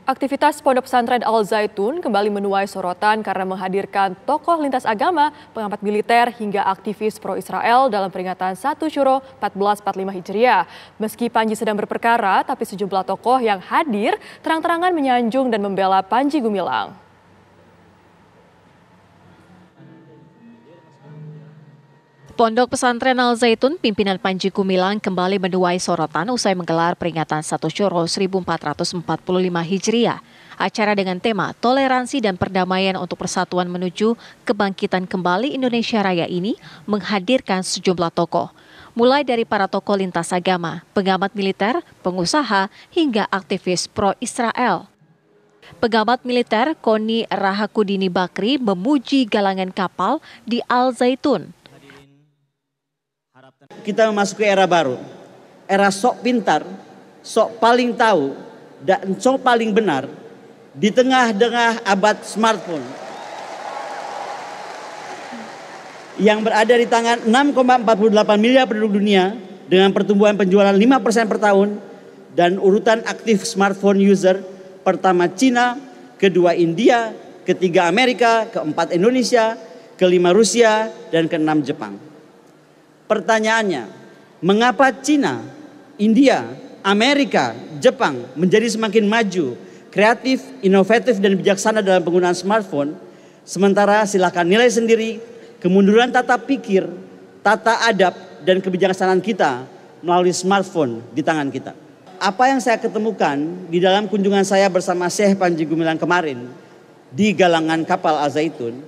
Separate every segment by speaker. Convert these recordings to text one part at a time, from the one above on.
Speaker 1: Aktivitas Pondok Pesantren Al Zaitun kembali menuai sorotan karena menghadirkan tokoh lintas agama, pengamat militer hingga aktivis pro-Israel dalam peringatan 1 Syuro 1445 Hijriah. Meski Panji sedang berperkara, tapi sejumlah tokoh yang hadir terang-terangan menyanjung dan membela Panji Gumilang.
Speaker 2: Pondok Pesantren Al Zaitun pimpinan Panji Gumilang kembali menuai sorotan usai menggelar peringatan 1 Syuro 1445 Hijriah. Acara dengan tema Toleransi dan Perdamaian untuk Persatuan Menuju Kebangkitan Kembali Indonesia Raya ini menghadirkan sejumlah tokoh. Mulai dari para tokoh lintas agama, pengamat militer, pengusaha, hingga aktivis pro-Israel. Pengamat militer Koni Rahakudini Bakri memuji galangan kapal di Al Zaitun.
Speaker 3: Kita memasuki era baru, era sok pintar, sok paling tahu, dan sok paling benar di tengah-tengah abad smartphone yang berada di tangan 6,48 miliar penduduk dunia dengan pertumbuhan penjualan 5% per tahun dan urutan aktif smartphone user pertama Cina, kedua India, ketiga Amerika, keempat Indonesia, kelima Rusia, dan keenam Jepang. Pertanyaannya, mengapa Cina, India, Amerika, Jepang menjadi semakin maju, kreatif, inovatif, dan bijaksana dalam penggunaan smartphone, sementara silakan nilai sendiri kemunduran tata pikir, tata adab, dan kebijaksanaan kita melalui smartphone di tangan kita. Apa yang saya ketemukan di dalam kunjungan saya bersama Syekh Panji Gumilang kemarin di galangan kapal Al Zaitun,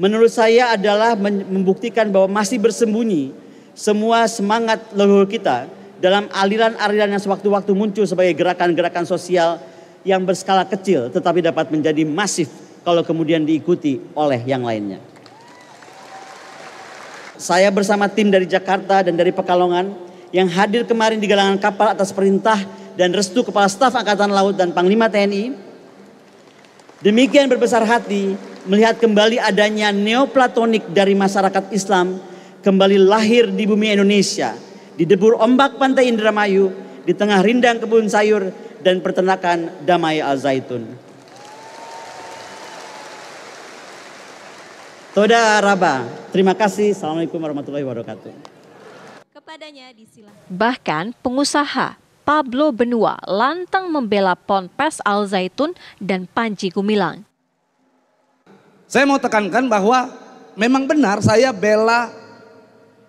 Speaker 3: menurut saya adalah membuktikan bahwa masih bersembunyi semua semangat leluhur kita dalam aliran-aliran yang sewaktu-waktu muncul sebagai gerakan-gerakan sosial yang berskala kecil tetapi dapat menjadi masif kalau kemudian diikuti oleh yang lainnya. Saya bersama tim dari Jakarta dan dari Pekalongan yang hadir kemarin di galangan kapal atas perintah dan restu Kepala Staf Angkatan Laut dan Panglima TNI. Demikian berbesar hati melihat kembali adanya neoplatonik dari masyarakat Islam kembali lahir di bumi Indonesia, di debur ombak pantai Indramayu, di tengah rindang kebun sayur dan peternakan damai Al Zaitun. Toda Raba, terima kasih. Assalamualaikum warahmatullahi wabarakatuh.
Speaker 2: Kepadanya disilakan. Bahkan pengusaha Pablo Benua lantang membela Ponpes Al Zaitun dan Panji Gumilang.
Speaker 4: Saya mau tekankan bahwa memang benar saya bela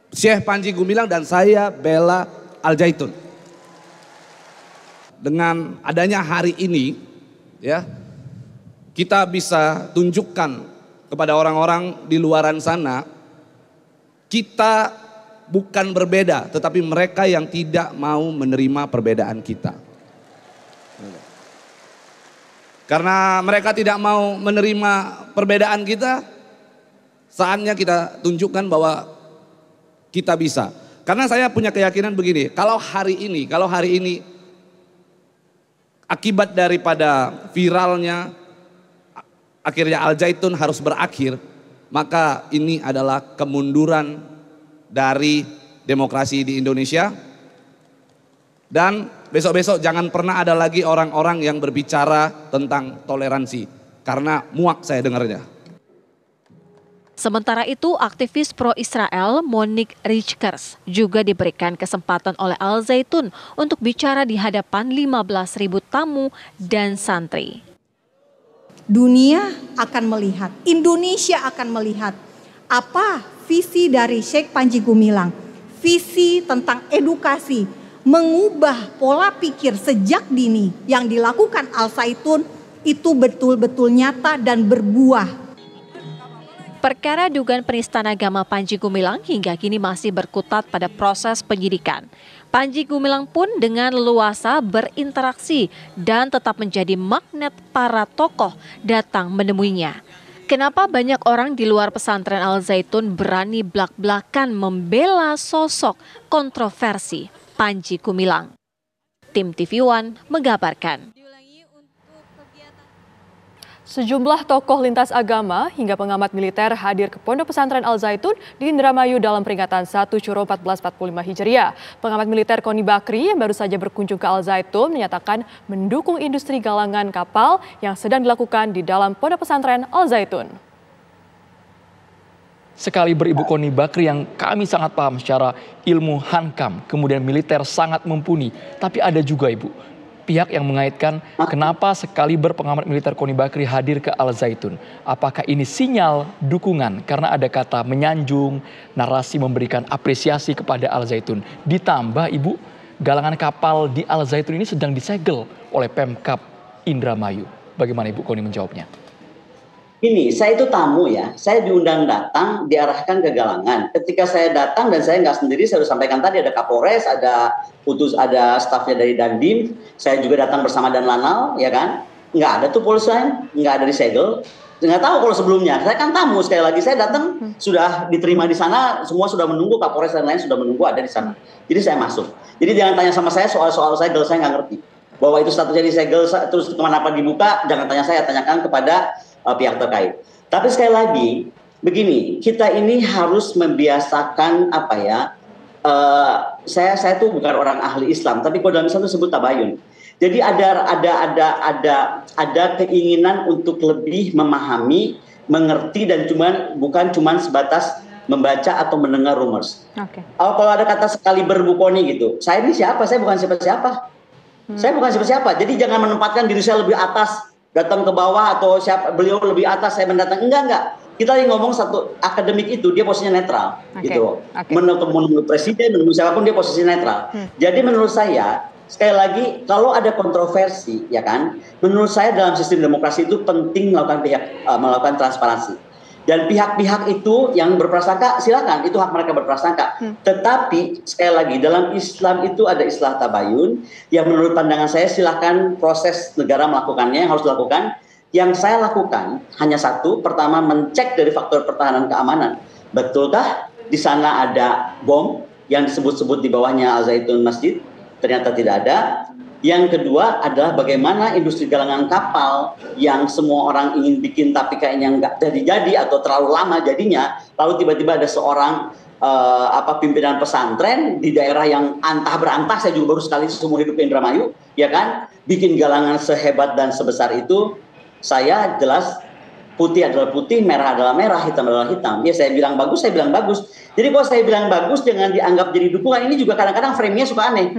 Speaker 4: Syekh Panji Gumilang dan saya bela Al Zaitun. Dengan adanya hari ini, ya, kita bisa tunjukkan kepada orang-orang di luaran sana, kita bukan berbeda, tetapi mereka yang tidak mau menerima perbedaan kita. Karena mereka tidak mau menerima perbedaan kita, saatnya kita tunjukkan bahwa kita bisa. Karena saya punya keyakinan begini, kalau hari ini akibat daripada viralnya akhirnya Al Zaitun harus berakhir, maka ini adalah kemunduran dari demokrasi di Indonesia. Dan besok-besok jangan pernah ada lagi orang-orang yang berbicara tentang toleransi, karena muak saya dengarnya.
Speaker 2: Sementara itu, aktivis pro-Israel Monique Richkers juga diberikan kesempatan oleh Al Zaitun untuk bicara di hadapan 15.000 tamu dan santri.
Speaker 5: Dunia akan melihat, Indonesia akan melihat apa visi dari Syekh Panji Gumilang, visi tentang edukasi, mengubah pola pikir sejak dini yang dilakukan Al Zaitun itu betul-betul nyata dan berbuah.
Speaker 2: Perkara dugaan penistaan agama Panji Gumilang hingga kini masih berkutat pada proses penyidikan. Panji Gumilang pun dengan leluasa berinteraksi dan tetap menjadi magnet para tokoh datang menemuinya. Kenapa banyak orang di luar pesantren Al Zaitun berani blak-blakan membela sosok kontroversi Panji Gumilang? Tim TV One mengabarkan.
Speaker 1: Sejumlah tokoh lintas agama hingga pengamat militer hadir ke Pondok Pesantren Al Zaitun di Indramayu dalam peringatan 1 Syuro 1445 Hijriah. Pengamat militer Koni Bakri yang baru saja berkunjung ke Al Zaitun menyatakan mendukung industri galangan kapal yang sedang dilakukan di dalam Pondok Pesantren Al Zaitun.
Speaker 6: Sekaliber Ibu Koni Bakri yang kami sangat paham secara ilmu hankam, kemudian militer sangat mumpuni. Tapi ada juga Ibu, pihak yang mengaitkan kenapa sekaliber pengamat militer Koni Bakri hadir ke Al Zaitun. Apakah ini sinyal dukungan karena ada kata menyanjung, narasi memberikan apresiasi kepada Al Zaitun. Ditambah Ibu, galangan kapal di Al Zaitun ini sedang disegel oleh Pemkab Indramayu. Bagaimana Ibu Koni menjawabnya?
Speaker 3: Ini, saya itu tamu ya, saya diundang datang, diarahkan ke galangan. Ketika saya datang dan saya nggak sendiri, saya sudah sampaikan tadi ada Kapolres, ada stafnya dari Dandim, saya juga datang bersama Dan Lanal, ya kan? Nggak ada tuh polisi lain, nggak ada disegel. Nggak tahu kalau sebelumnya, saya kan tamu sekali lagi, saya datang sudah diterima di sana, semua sudah menunggu, Kapolres dan lain sudah menunggu ada di sana. Jadi saya masuk. Jadi jangan tanya sama saya soal segel, saya nggak ngerti. Bahwa itu statusnya disegel, terus kenapa dibuka, jangan tanya saya, tanyakan kepada pihak terkait. Tapi sekali lagi begini, kita ini harus membiasakan apa ya? Saya tuh bukan orang ahli Islam, tapi kalau dalam Islam itu sebut tabayun. Jadi ada keinginan untuk lebih memahami, mengerti dan bukan cuma sebatas membaca atau mendengar rumors. Okay. Kalau ada kata sekaliber Bu Koni gitu, saya ini siapa? Saya bukan siapa-siapa. Saya bukan siapa-siapa. Jadi jangan menempatkan diri saya lebih atas, datang ke bawah atau beliau lebih atas saya mendatang. Enggak. Kita lagi ngomong satu akademik itu dia posisinya netral gitu. Menurut presiden, menurut siapapun dia posisi netral. Jadi menurut saya sekali lagi kalau ada kontroversi ya kan, menurut saya dalam sistem demokrasi itu penting melakukan transparansi. Dan pihak-pihak itu yang berprasangka silakan, itu hak mereka berprasangka. Tetapi sekali lagi dalam Islam itu ada istilah tabayun yang menurut pandangan saya silakan proses negara melakukannya yang harus dilakukan. Yang saya lakukan hanya satu, pertama mencek dari faktor pertahanan keamanan. Betulkah di sana ada bom yang disebut-sebut di bawahnya Al Zaitun Masjid? Ternyata tidak ada. Yang kedua adalah bagaimana industri galangan kapal yang semua orang ingin bikin tapi kayaknya nggak jadi atau terlalu lama jadinya, lalu tiba-tiba ada seorang pimpinan pesantren di daerah yang antah berantah, saya juga baru sekali seumur hidup di Indramayu, ya kan, bikin galangan sehebat dan sebesar itu. Saya jelas putih adalah putih, merah adalah merah, hitam adalah hitam. Ya saya bilang bagus, saya bilang bagus. Jadi kalau saya bilang bagus jangan dianggap jadi dukungan. Ini juga kadang-kadang frame-nya suka aneh.